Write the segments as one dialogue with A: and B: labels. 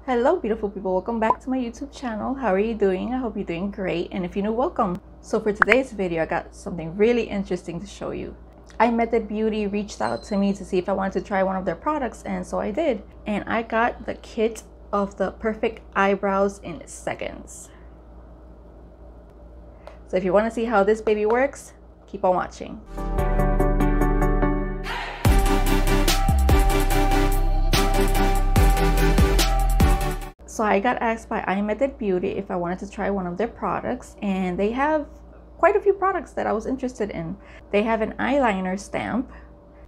A: Hello beautiful people, welcome back to my YouTube channel. How are you doing? I hope you're doing great, and if you're new, welcome. So for today's video, I got something really interesting to show you. IMETHOD Beauty reached out to me to see if I wanted to try one of their products, and so I did. And I got the kit of the perfect eyebrows in seconds. So if you want to see how this baby works, keep on watching. So I got asked by IMETHOD Beauty if I wanted to try one of their products, and they have quite a few products that I was interested in. They have an eyeliner stamp,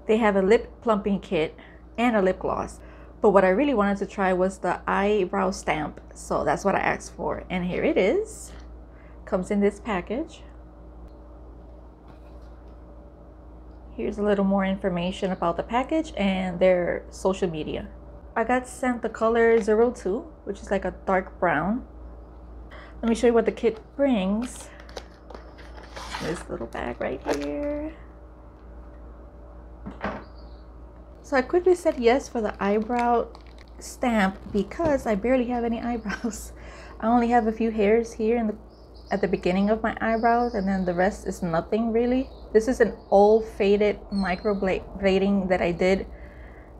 A: they have a lip plumping kit, and a lip gloss. But what I really wanted to try was the eyebrow stamp, so that's what I asked for. And here it is. Comes in this package. Here's a little more information about the package and their social media. I got sent the color 02, which is like a dark brown. Let me show you what the kit brings. This little bag right here. So I quickly said yes for the eyebrow stamp because I barely have any eyebrows. I only have a few hairs here at the beginning of my eyebrows, and then the rest is nothing really. This is an old faded microblading that I did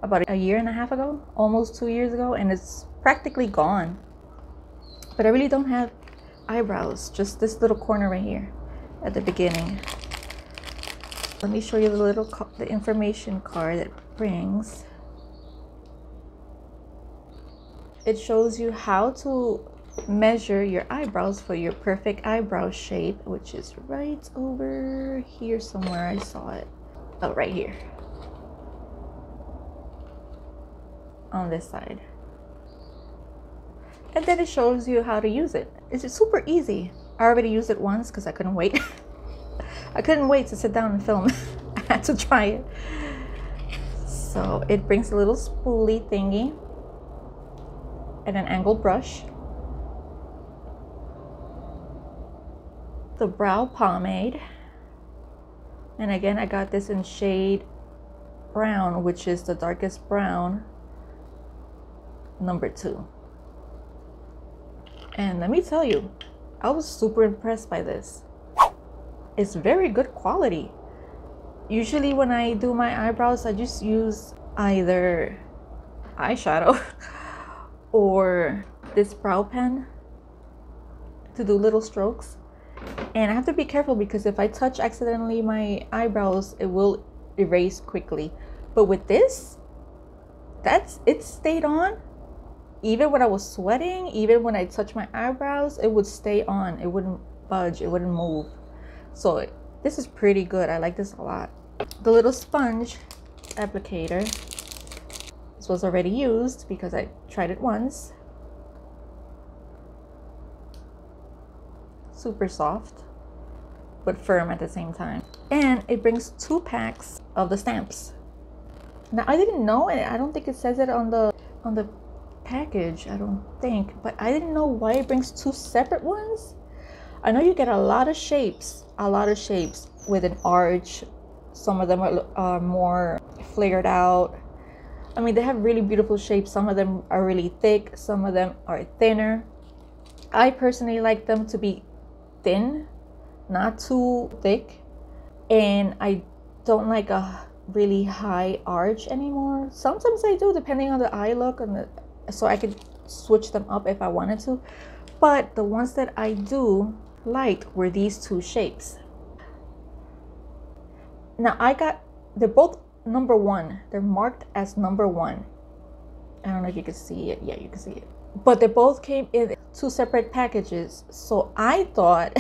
A: about a year and a half ago, almost 2 years ago, and it's practically gone. But I really don't have eyebrows, just this little corner right here at the beginning. Let me show you the information card that it brings. It shows you how to measure your eyebrows for your perfect eyebrow shape, which is right over here somewhere. I saw it. Oh, right here. On this side. And then it shows you how to use it. It's super easy. I already used it once because I couldn't wait. I couldn't wait to sit down and film. I had to try it. So it brings a little spoolie thingy and an angled brush, the brow pomade, and again I got this in shade brown, which is the darkest brown, number 2. And let me tell you, I was super impressed by this. It's very good quality. Usually when I do my eyebrows, I just use either eyeshadow or this brow pen to do little strokes. And I have to be careful because if I touch accidentally my eyebrows, it will erase quickly. But with this, it stayed on. Even when I was sweating, even when I touched my eyebrows, it would stay on. It wouldn't budge, it wouldn't move. So this is pretty good. I like this a lot. The little sponge applicator. This was already used because I tried it once. Super soft, but firm at the same time. And it brings 2 packs of the stamps. Now I didn't know, and I don't think it says it on the package, I don't think, but I didn't know why it brings 2 separate ones. I know you get a lot of shapes with an arch. Some of them are more flared out. I mean, they have really beautiful shapes. Some of them are really thick, some of them are thinner. I personally like them to be thin, not too thick, and I don't like a really high arch anymore. Sometimes I do, depending on the eye look, so I could switch them up if I wanted to. But the ones that I do liked were these 2 shapes. Now they're both number 1. They're marked as number 1. I don't know if you can see it. Yeah, you can see it. But they both came in 2 separate packages. So I thought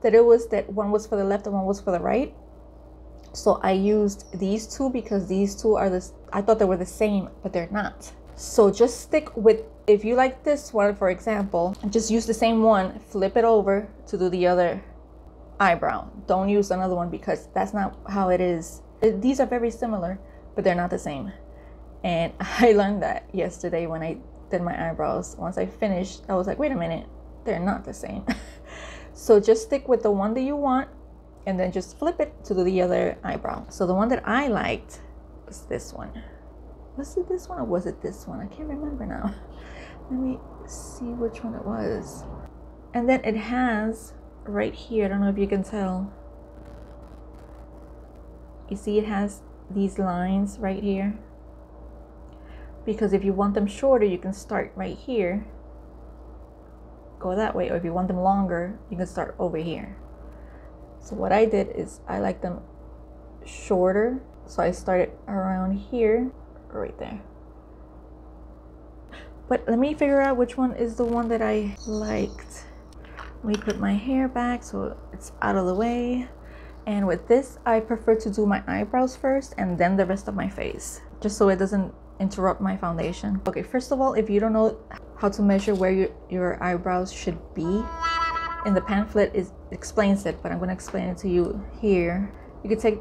A: that it was that one was for the left and one was for the right. So I used these 2 because these 2 are I thought they were the same, but they're not. So just stick with, if you like this one, for example, just use the same one, flip it over to do the other eyebrow. Don't use another one because that's not how it is. These are very similar, but they're not the same. And I learned that yesterday when I did my eyebrows. Once I finished, I was like, wait a minute, they're not the same. So just stick with the one that you want and then just flip it to do the other eyebrow. So the one that I liked was this one. Was it this one or was it this one? I can't remember now. Let me see which one it was. And then it has right here, I don't know if you can tell. You see it has these lines right here. Because if you want them shorter, you can start right here, go that way, or if you want them longer, you can start over here. So what I did is I like them shorter, so I started around here, right there. But let me figure out which one is the one that I liked. Let me put my hair back so it's out of the way. And with this, I prefer to do my eyebrows first and then the rest of my face, just so it doesn't interrupt my foundation. Okay, first of all, if you don't know how to measure where your eyebrows should be, in the pamphlet it explains it, but I'm going to explain it to you here. You can take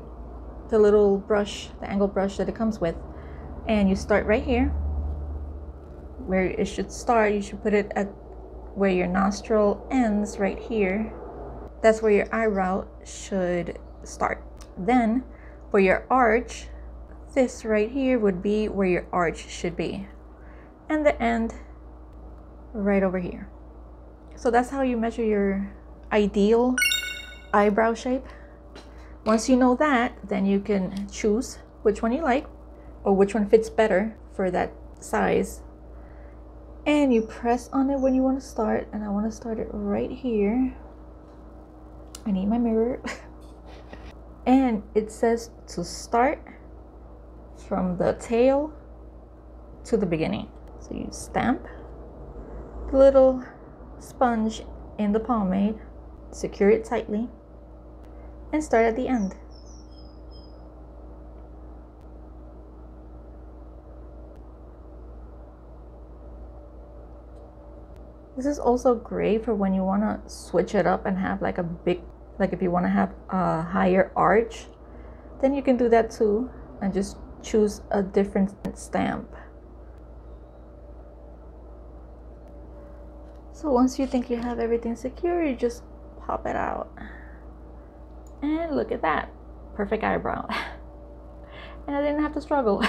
A: the little brush, the angle brush that it comes with, and you start right here where it should start. You should put it at where your nostril ends, right here. That's where your eyebrow should start. Then for your arch, this right here would be where your arch should be, and the end right over here. So that's how you measure your ideal eyebrow shape. Once you know that, then you can choose which one you like or which one fits better for that size, and you press on it when you want to start. And I want to start it right here. I need my mirror. And it says to start from the tail to the beginning. So you stamp the little sponge in the pomade, secure it tightly, and start at the end. This is also great for when you want to switch it up and have like a big, like if you want to have a higher arch, then you can do that too, and just choose a different stamp. So once you think you have everything secure, you just pop it out. And look at that, perfect eyebrow. And I didn't have to struggle.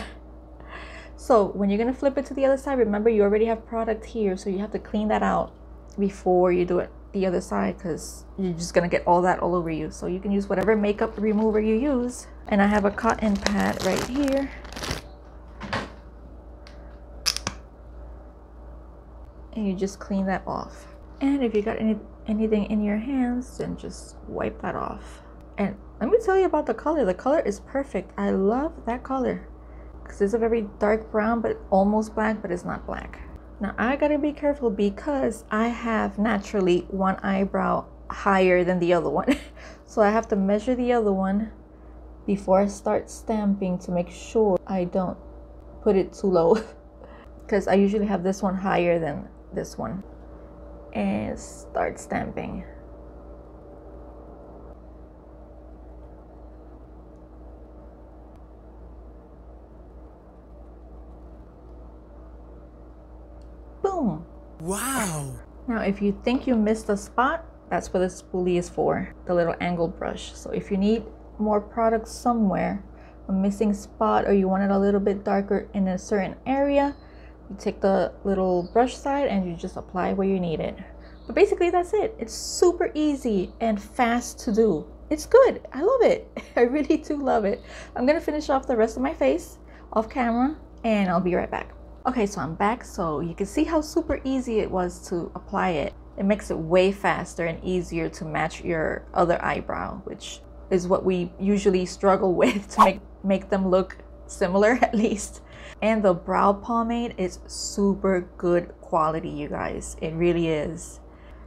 A: So when you're gonna flip it to the other side, remember you already have product here, so you have to clean that out before you do it the other side, because you're just gonna get all that all over you. So you can use whatever makeup remover you use. And I have a cotton pad right here. And you just clean that off. And if you got anything in your hands, then just wipe that off. And let me tell you about the color. The color is perfect. I love that color, because it's a very dark brown, but almost black, but it's not black. Now I gotta be careful because I have naturally one eyebrow higher than the other one. So I have to measure the other one before I start stamping to make sure I don't put it too low. Because I usually have this one higher than this one. And start stamping. Boom! Wow! Now if you think you missed a spot, that's what the spoolie is for, the little angle brush. So if you need more product somewhere, a missing spot, or you want it a little bit darker in a certain area, you take the little brush side and you just apply where you need it. But basically that's it. It's super easy and fast to do. It's good. I love it. I really do love it. I'm gonna finish off the rest of my face off camera and I'll be right back. Okay, so I'm back. So you can see how super easy it was to apply it. It makes it way faster and easier to match your other eyebrow, which is what we usually struggle with, to make them look similar at least. And the brow pomade is super good quality, you guys. It really is.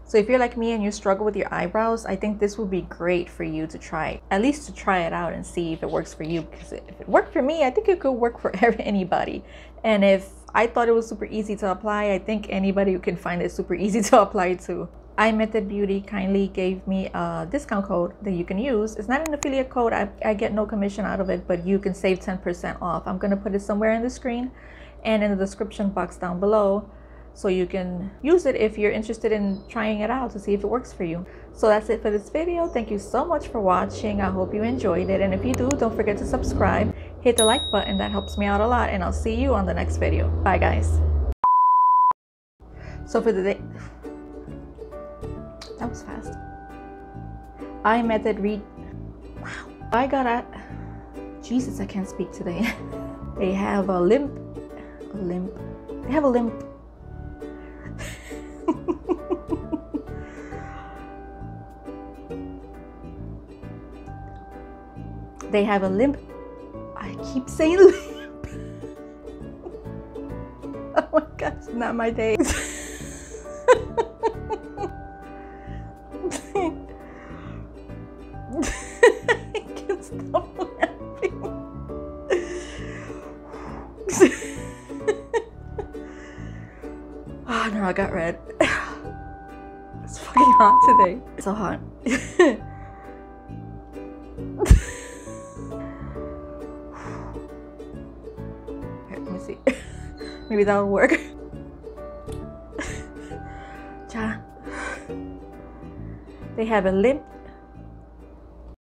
A: So if you're like me and you struggle with your eyebrows, I think this would be great for you to try, at least to try it out and see if it works for you. Because if it worked for me, I think it could work for anybody. And if I thought it was super easy to apply, I think anybody can find it super easy to apply too. IMETHOD Beauty kindly gave me a discount code that you can use. It's not an affiliate code. I get no commission out of it, but you can save 10% off. I'm going to put it somewhere in the screen and in the description box down below, so you can use it if you're interested in trying it out to see if it works for you. So that's it for this video. Thank you so much for watching. I hope you enjoyed it. And if you do, don't forget to subscribe. Hit the like button. That helps me out a lot. And I'll see you on the next video. Bye, guys. So for the day, that was fast. IMETHOD read. Wow. I got a, Jesus, I can't speak today. They have a limp. They have a limp. They have a limp. I keep saying limp. Oh my gosh, not my day. I can't stop laughing. Oh no, I got red. It's fucking hot today. It's so hot. Here, let me see. Maybe that'll work. Cha. They have a limp